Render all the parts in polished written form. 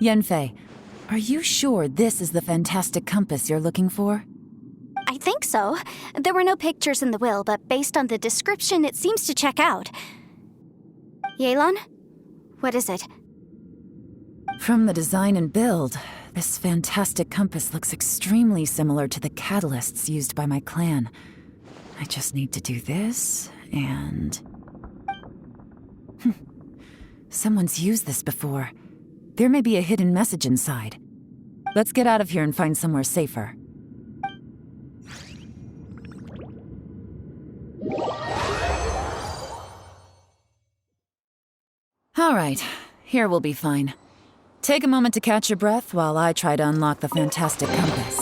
Yanfei, are you sure this is the fantastic compass you're looking for? I think so. There were no pictures in the will, but based on the description, it seems to check out. Yelan? What is it? From the design and build, this fantastic compass looks extremely similar to the catalysts used by my clan. I just need to do this, and... Someone's used this before. There may be a hidden message inside. Let's get out of here and find somewhere safer. All right, here we'll be fine. Take a moment to catch your breath while I try to unlock the fantastic compass.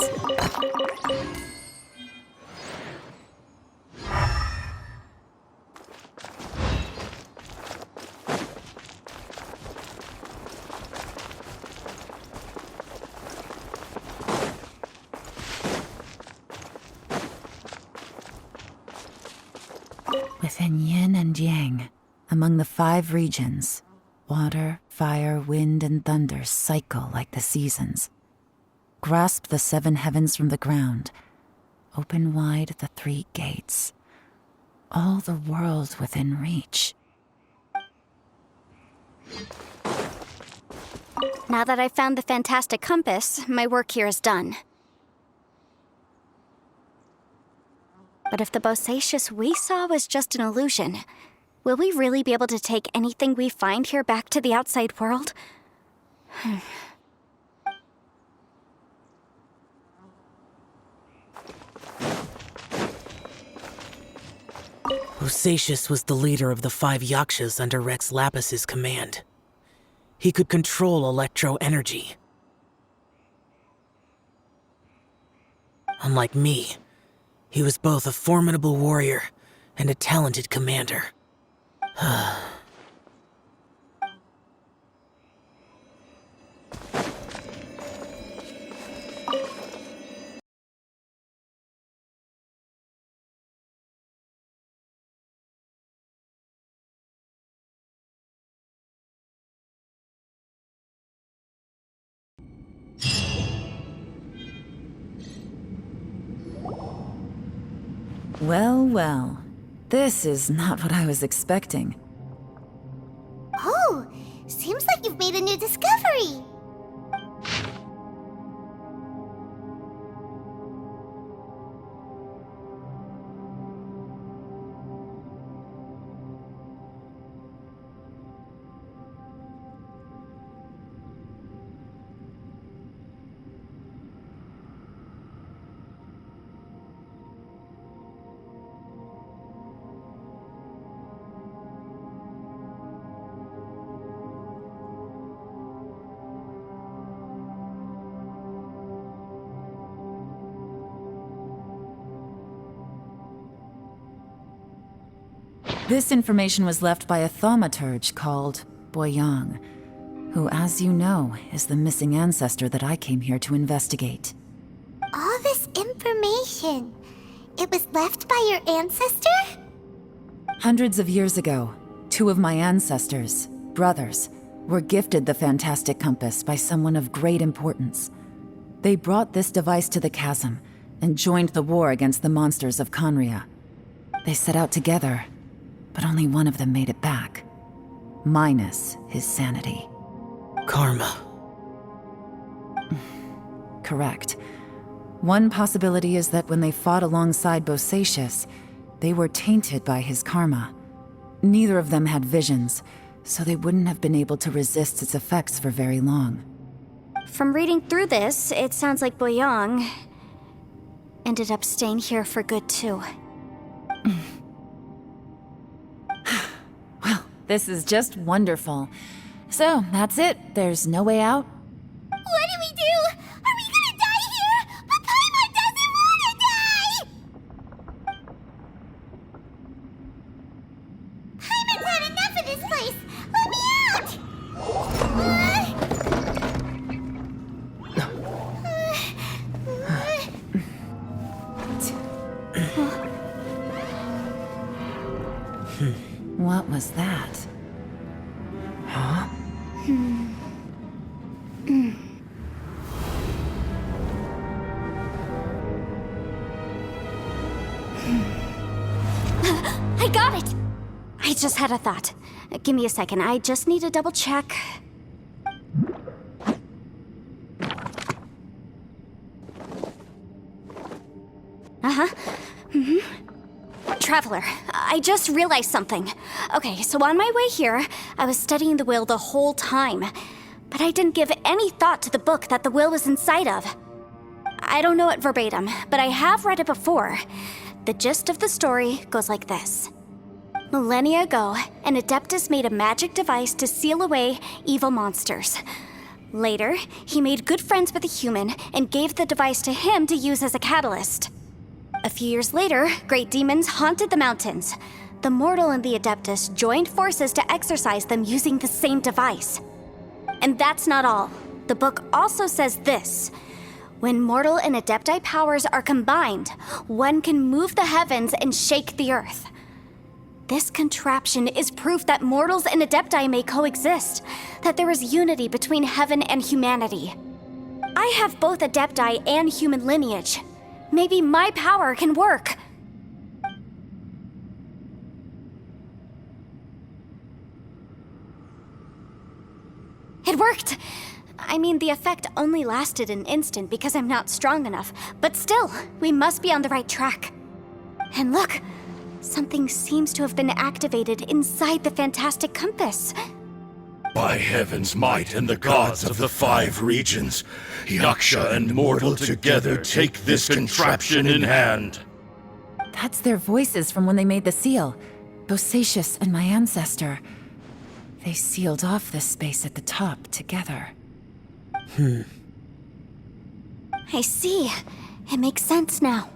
Within yin and yang, among the 5 regions, water, fire, wind, and thunder cycle like the seasons. Grasp the 7 heavens from the ground. Open wide the 3 gates. All the world within reach. Now that I've found the fantastic compass, my work here is done. But if the Bosacius we saw was just an illusion, will we really be able to take anything we find here back to the outside world? Bosacius was the leader of the 5 Yakshas under Rex Lapis's command. He could control electro-energy. Unlike me, he was both a formidable warrior and a talented commander. Well, well. This is not what I was expecting. Oh, seems like you've made a new discovery. This information was left by a thaumaturge called Boyang, who, as you know, is the missing ancestor that I came here to investigate. All this information, it was left by your ancestor? Hundreds of years ago, 2 of my ancestors, brothers, were gifted the fantastic compass by someone of great importance. They brought this device to the chasm and joined the war against the monsters of Conria. They set out together, but only one of them made it back, minus his sanity. Karma. Correct. One possibility is that when they fought alongside Bosacius, they were tainted by his karma. Neither of them had visions, so they wouldn't have been able to resist its effects for very long. From reading through this, it sounds like Boyang ended up staying here for good too. Well, this is just wonderful. So, that's it. There's no way out? What do we do? Are we gonna die here? But Paimon doesn't wanna die! Paimon's had enough of this place! Let me out! What was that? Huh? just had a thought. Give me a second, I just need to double check. Traveler, I just realized something. Okay, so on my way here, I was studying the will the whole time. But I didn't give any thought to the book that the will was inside of. I don't know it verbatim, but I have read it before. The gist of the story goes like this. Millennia ago, an Adeptus made a magic device to seal away evil monsters. Later, he made good friends with a human and gave the device to him to use as a catalyst. A few years later, great demons haunted the mountains. The mortal and the Adeptus joined forces to exorcise them using the same device. And that's not all. The book also says this. When mortal and Adepti powers are combined, one can move the heavens and shake the earth. This contraption is proof that mortals and Adepti may coexist, that there is unity between heaven and humanity. I have both Adepti and human lineage. Maybe my power can work. It worked! I mean, the effect only lasted an instant because I'm not strong enough, but still, we must be on the right track. And look, something seems to have been activated inside the fantastic compass. By heaven's might and the gods of the 5 regions, Yaksha and mortal together take this contraption in hand. That's their voices from when they made the seal. Bosacius and my ancestor. They sealed off this space at the top together. I see. It makes sense now.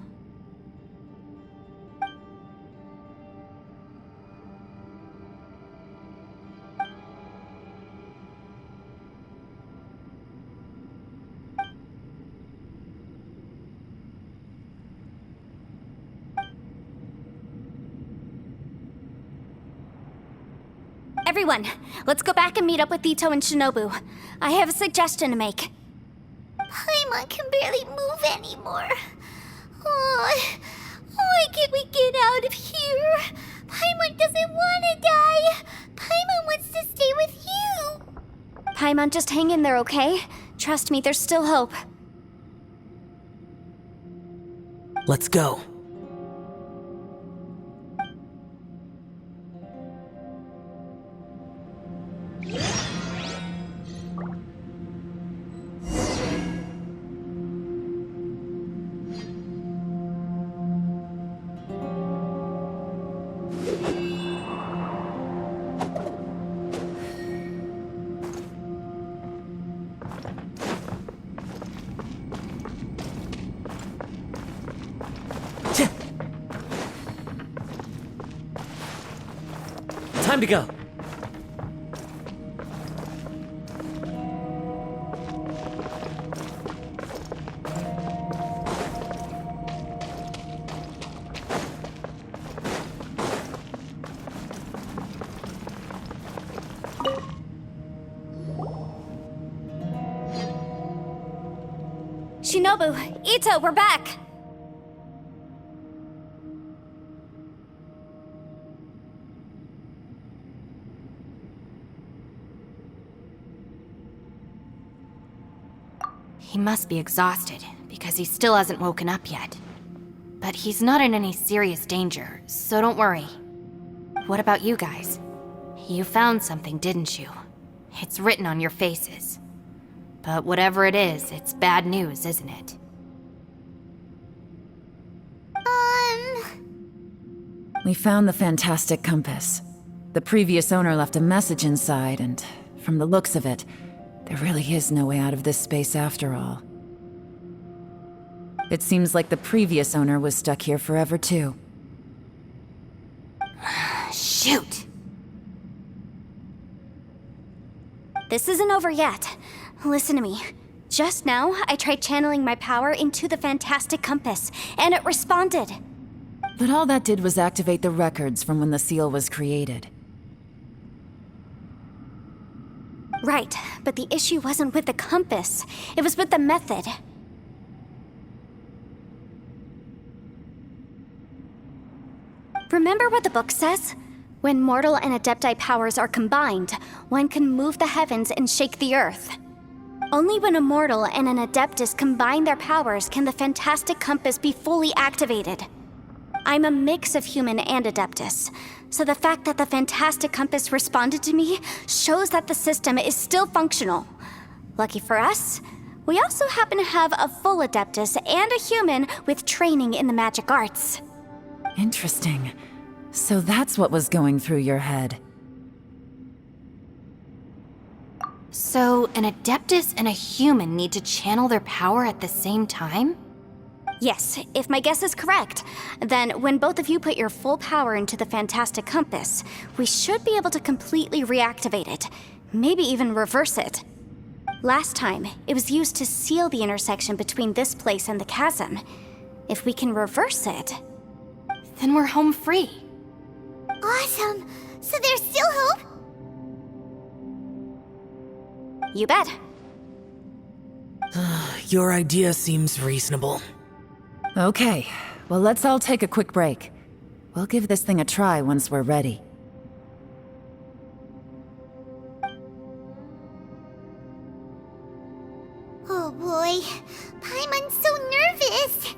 Everyone, let's go back and meet up with Ito and Shinobu. I have a suggestion to make. Paimon can barely move anymore. Oh, why can't we get out of here? Paimon doesn't want to die. Paimon wants to stay with you. Paimon, just hang in there, okay? Trust me, there's still hope. Let's go. Time to go. Shinobu, Ito, we're back! He must be exhausted, because he still hasn't woken up yet. But he's not in any serious danger, so don't worry. What about you guys? You found something, didn't you? It's written on your faces. But whatever it is, it's bad news, isn't it? We found the fantastic compass. The previous owner left a message inside, and from the looks of it, there really is no way out of this space after all. It seems like the previous owner was stuck here forever too. Shoot! This isn't over yet. Listen to me. Just now, I tried channeling my power into the fantastic compass, and it responded. But all that did was activate the records from when the seal was created. Right, but the issue wasn't with the compass. It was with the method. Remember what the book says? When mortal and Adepti powers are combined, one can move the heavens and shake the earth. Only when a mortal and an Adeptus combine their powers can the Fantastic Compass be fully activated. I'm a mix of human and Adeptus, so the fact that the Fantastic Compass responded to me shows that the system is still functional. Lucky for us, we also happen to have a full Adeptus and a human with training in the magic arts. Interesting. So that's what was going through your head. So, an Adeptus and a human need to channel their power at the same time? Yes, if my guess is correct, then when both of you put your full power into the Fantastic Compass, we should be able to completely reactivate it, maybe even reverse it. Last time, it was used to seal the intersection between this place and the chasm. If we can reverse it, Then we're home free. Awesome! So there's still hope? you bet. Your idea seems reasonable. Okay, well, let's all take a quick break. We'll give this thing a try once we're ready. Oh boy, Paimon's so nervous.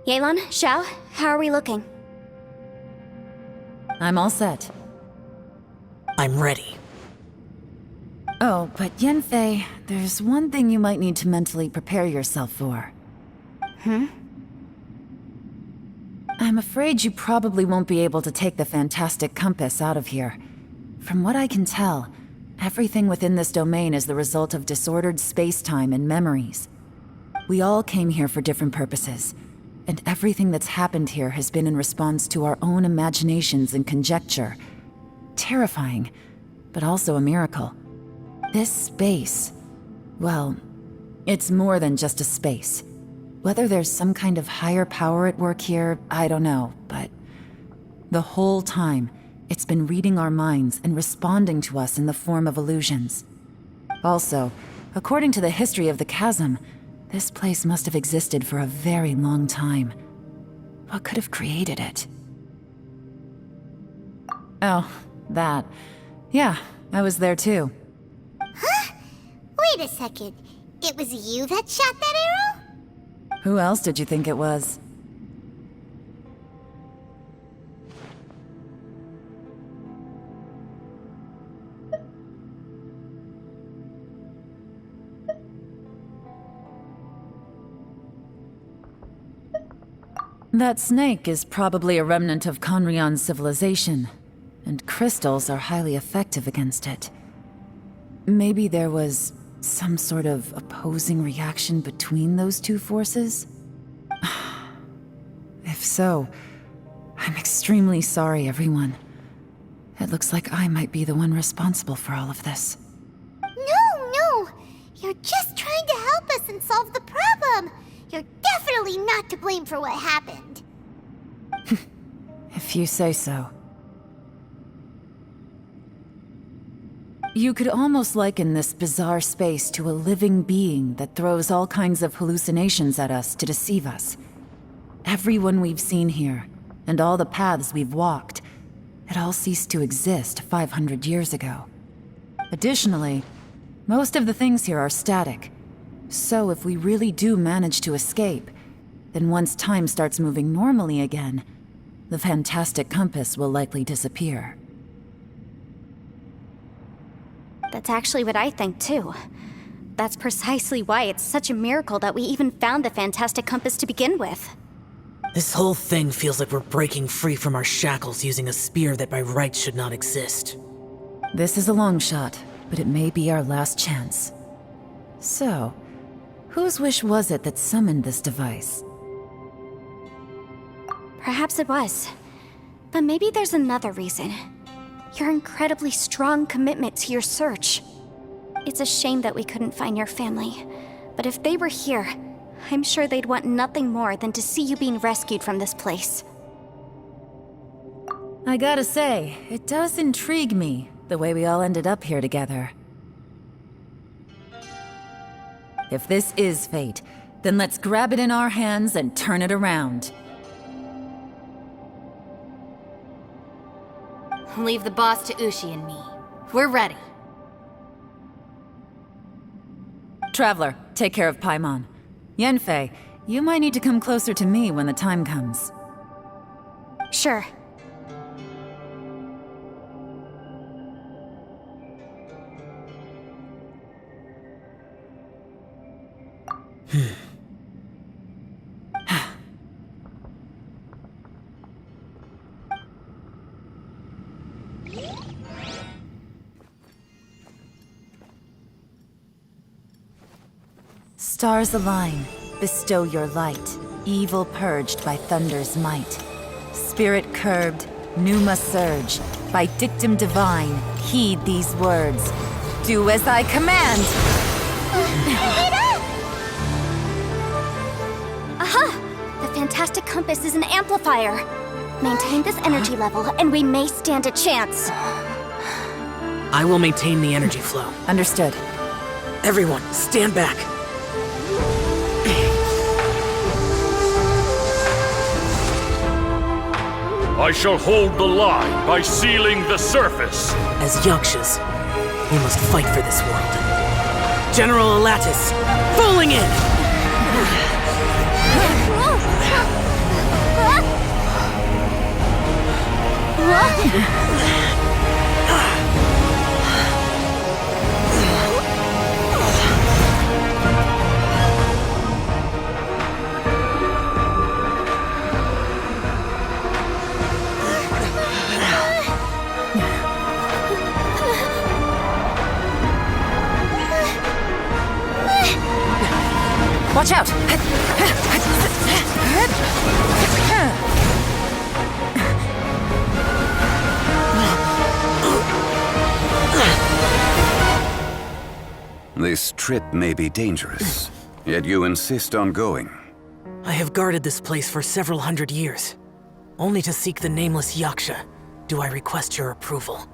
Yelan, Xiao, how are we looking? I'm all set. I'm ready. Oh, but Yanfei, there's one thing you might need to mentally prepare yourself for. I'm afraid you probably won't be able to take the Fantastic Compass out of here. From what I can tell, everything within this domain is the result of disordered space-time and memories. We all came here for different purposes, and everything that's happened here has been in response to our own imaginations and conjecture. Terrifying, but also a miracle. This space, well, it's more than just a space. Whether there's some kind of higher power at work here, I don't know, but the whole time, it's been reading our minds and responding to us in the form of illusions. Also, according to the history of the chasm, this place must have existed for a very long time. What could have created it? Oh, that. Yeah, I was there too. Huh? Wait a second. It was you that shot that arrow? Who else did you think it was? That snake is probably a remnant of Conrion's civilization, and crystals are highly effective against it. Maybe there was some sort of opposing reaction between those two forces? If so, I'm extremely sorry, everyone. It looks like I might be the one responsible for all of this. No! You're just trying to help us and solve the problem! You're definitely not to blame for what happened. If you say so. You could almost liken this bizarre space to a living being that throws all kinds of hallucinations at us to deceive us. Everyone we've seen here, and all the paths we've walked, it all ceased to exist 500 years ago. Additionally, most of the things here are static. So if we really do manage to escape, then once time starts moving normally again, the Fantastic Compass will likely disappear. That's actually what I think too. That's precisely why it's such a miracle that we even found the Fantastic Compass to begin with. This whole thing feels like we're breaking free from our shackles using a spear that by rights should not exist. This is a long shot, but it may be our last chance. So, whose wish was it that summoned this device? Perhaps it was. But maybe there's another reason. Your incredibly strong commitment to your search. It's a shame that we couldn't find your family. But if they were here, I'm sure they'd want nothing more than to see you being rescued from this place. I gotta say, it does intrigue me the way we all ended up here together. If this is fate, then let's grab it in our hands and turn it around. Leave the boss to Ushi and me. We're ready. Traveler, take care of Paimon. Yanfei, you might need to come closer to me when the time comes. Sure. Stars align, bestow your light, evil purged by thunder's might. Spirit curbed, pneuma surge, by dictum divine, heed these words. Do as I command! Aha! The fantastic compass is an amplifier. Maintain this energy level, and we may stand a chance. I will maintain the energy flow. Understood. Everyone, stand back. I shall hold the line by sealing the surface. As Yakshas, we must fight for this world. General Alatus, falling in! Watch out! This trip may be dangerous, yet you insist on going. I have guarded this place for several hundred years. Only to seek the nameless Yaksha do I request your approval.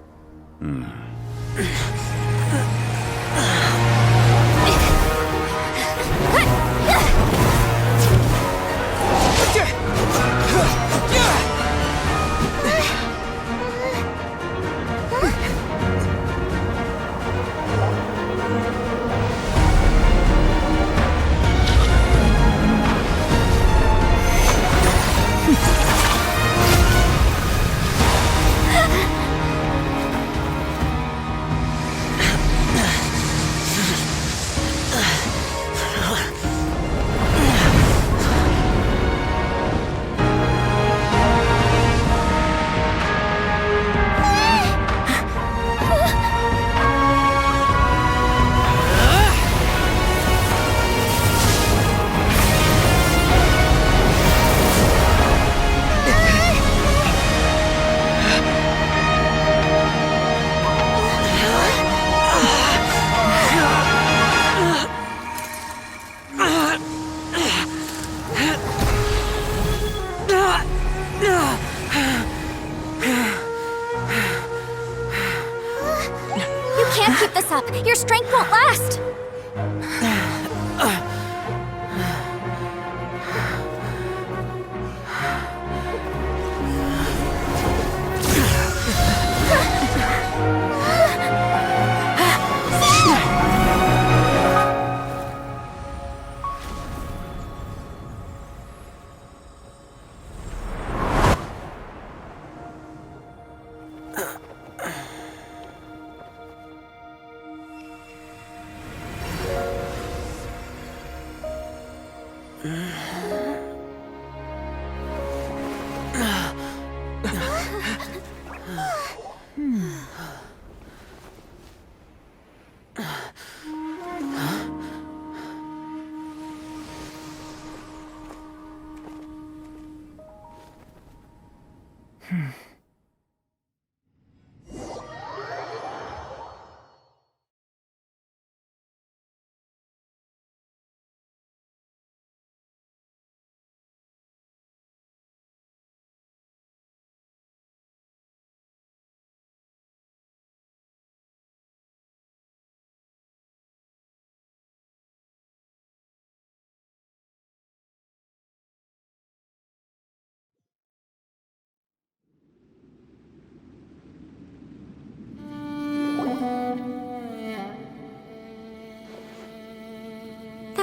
You can't keep this up. Your strength won't last.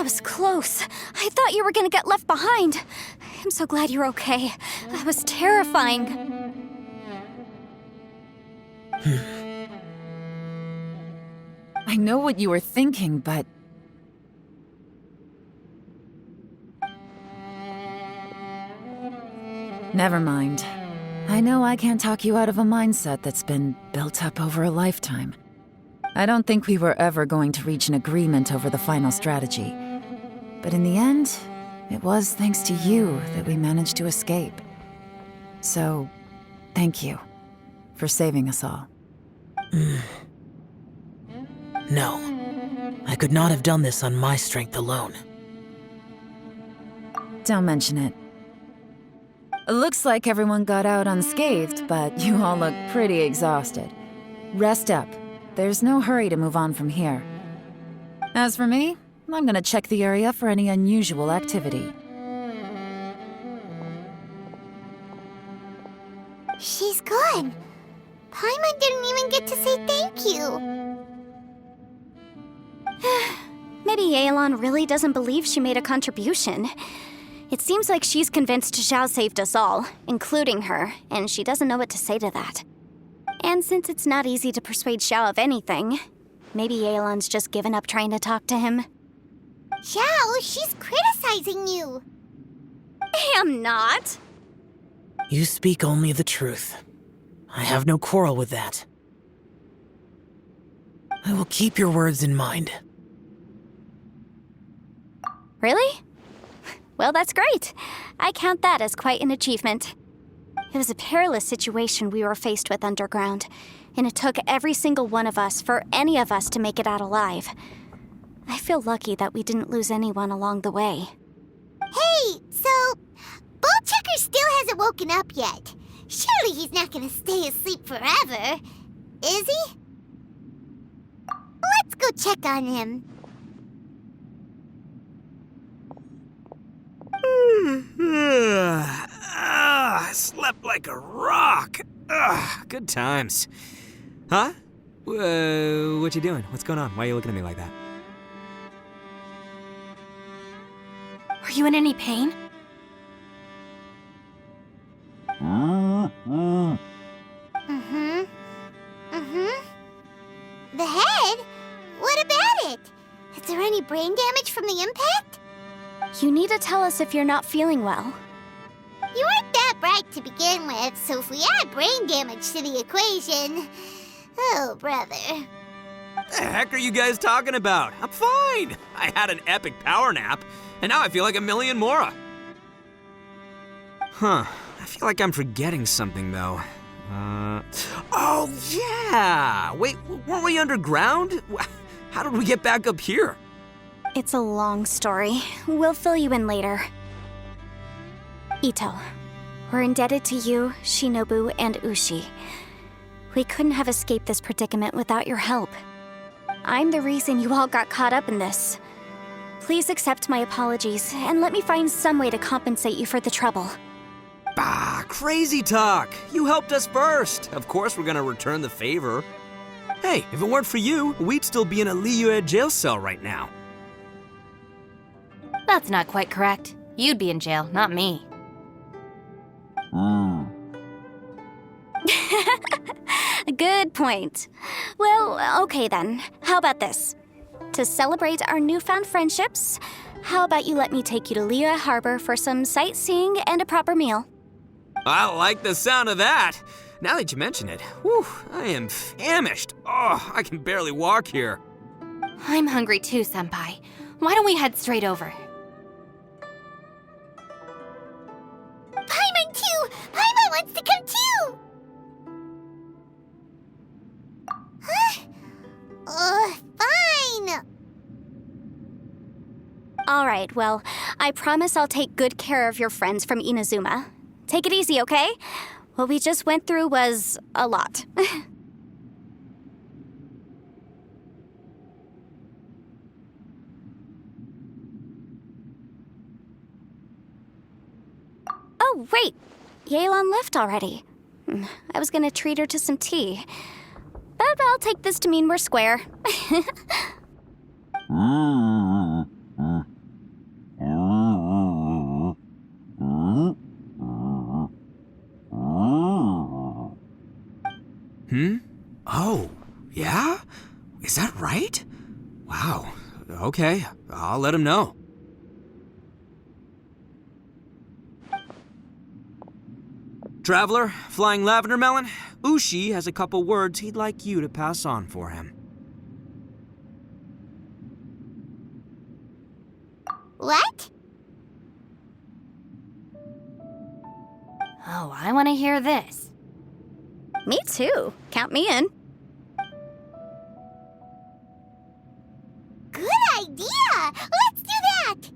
was close. I thought you were gonna get left behind. I'm so glad you're okay. That was terrifying. I know what you were thinking, but... Never mind. I know I can't talk you out of a mindset that's been built up over a lifetime. I don't think we were ever going to reach an agreement over the final strategy. But in the end, it was thanks to you that we managed to escape. So, thank you for saving us all. No. I could not have done this on my strength alone. Don't mention it. Looks like everyone got out unscathed, but you all look pretty exhausted. Rest up. There's no hurry to move on from here. As for me, I'm gonna check the area for any unusual activity. She's gone. Paimon didn't even get to say thank you. Maybe Yelan really doesn't believe she made a contribution. It seems like she's convinced Xiao saved us all, including her, and she doesn't know what to say to that. And since it's not easy to persuade Xiao of anything, maybe Yelan's just given up trying to talk to him. Xiao, she's criticizing you. I'm not. You speak only the truth. I have no quarrel with that. I will keep your words in mind. Really? Well, that's great. I count that as quite an achievement. It was a perilous situation we were faced with underground, and it took every single one of us for any of us to make it out alive. I feel lucky that we didn't lose anyone along the way. Hey, so Bullchecker still hasn't woken up yet. Surely he's not gonna stay asleep forever, is he? Let's go check on him. I slept like a rock. Good times. Huh? What you doing? What's going on? Why are you looking at me like that? Are you in any pain? The head? What about it? Is there any brain damage from the impact? You need to tell us if you're not feeling well. You weren't that bright to begin with, so if we add brain damage to the equation... Oh, brother. The heck are you guys talking about? I'm fine. I had an epic power nap, and now I feel like a million more. Huh. I feel like I'm forgetting something, though. Oh, yeah! Wait, weren't we underground? How did we get back up here? It's a long story. We'll fill you in later. Ito, we're indebted to you, Shinobu, and Ushi. We couldn't have escaped this predicament without your help. I'm the reason you all got caught up in this. Please accept my apologies, and let me find some way to compensate you for the trouble. Bah, crazy talk! You helped us first! Of course we're gonna return the favor. Hey, if it weren't for you, we'd still be in a Liyue jail cell right now. That's not quite correct. You'd be in jail, not me. Good point. Well, okay then. How about this? To celebrate our newfound friendships, how about you let me take you to Liyue Harbor for some sightseeing and a proper meal? I like the sound of that! Now that you mention it, whew, I am famished. Oh, I can barely walk here. I'm hungry too, Senpai. Why don't we head straight over? Paimon too! Paimon wants to come too! Huh? Fine! Alright, well, I promise I'll take good care of your friends from Inazuma. Take it easy, okay? What we just went through was a lot. Oh, wait! Yelan left already. I was gonna treat her to some tea. But I'll take this to mean we're square. Oh, yeah? Is that right? Wow. Okay, I'll let him know. Traveler, Flying Lavender Melon, Ushi has a couple words he'd like you to pass on for him. What? Oh, I want to hear this. Me too. Count me in. Good idea! Let's do that!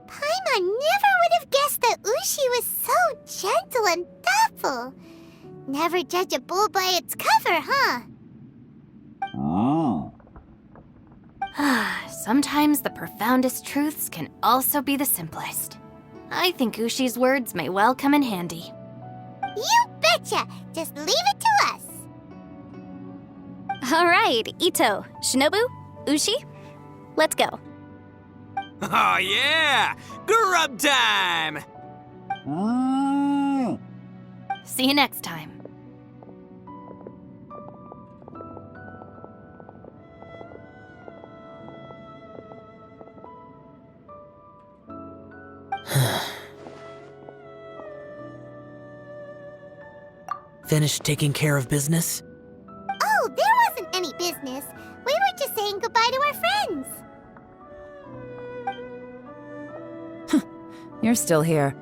Paimon never would have guessed that Ushi was so gentle and thoughtful. Never judge a bull by its cover, huh? Sometimes the profoundest truths can also be the simplest. I think Ushi's words may well come in handy. You betcha! Just leave it to us! All right, Ito, Shinobu, Ushi, let's go. Oh yeah! Grub time! See you next time. Finished taking care of business? Oh, there wasn't any business. We were just saying goodbye to our friends. You're still here.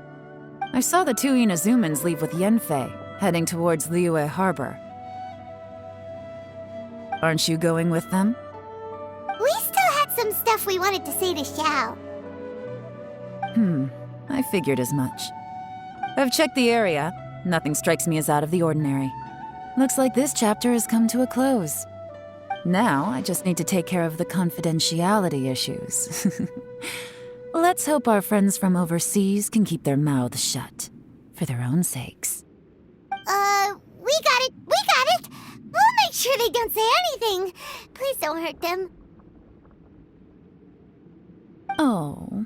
I saw the two Inazumans leave with Yenfei, heading towards Liyue Harbor. Aren't you going with them? We still had some stuff we wanted to say to Xiao. I figured as much. I've checked the area. Nothing strikes me as out of the ordinary. Looks like this chapter has come to a close. Now, I just need to take care of the confidentiality issues. Let's hope our friends from overseas can keep their mouths shut. For their own sakes. We got it! We got it! We'll make sure they don't say anything. Please don't hurt them. Oh.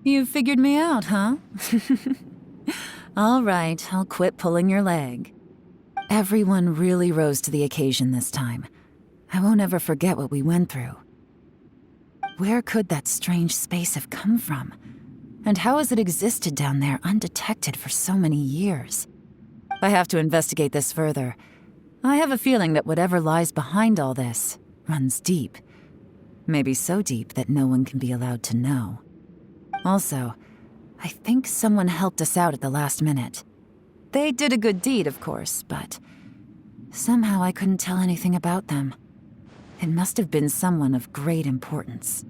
You figured me out, huh? All right, I'll quit pulling your leg. Everyone really rose to the occasion this time. I won't ever forget what we went through. Where could that strange space have come from? And how has it existed down there undetected for so many years? I have to investigate this further. I have a feeling that whatever lies behind all this runs deep. Maybe so deep that no one can be allowed to know. Also, I think someone helped us out at the last minute. They did a good deed, of course, but somehow I couldn't tell anything about them. It must have been someone of great importance.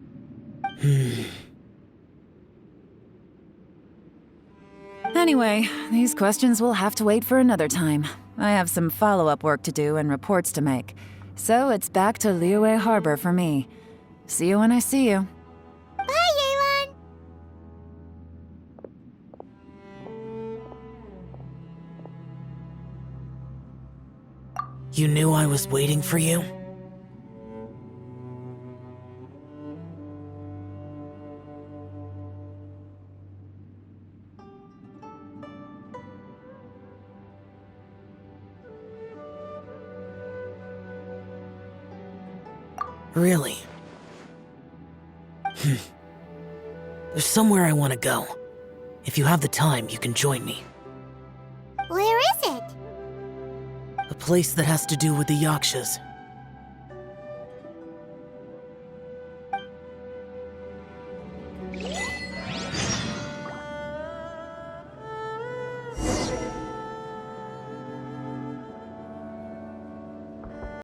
Anyway, these questions will have to wait for another time. I have some follow-up work to do and reports to make. So it's back to Liyue Harbor for me. See you when I see you. Bye, Yelan! You knew I was waiting for you? Really? There's somewhere I want to go. If you have the time, you can join me. Where is it? A place that has to do with the Yakshas.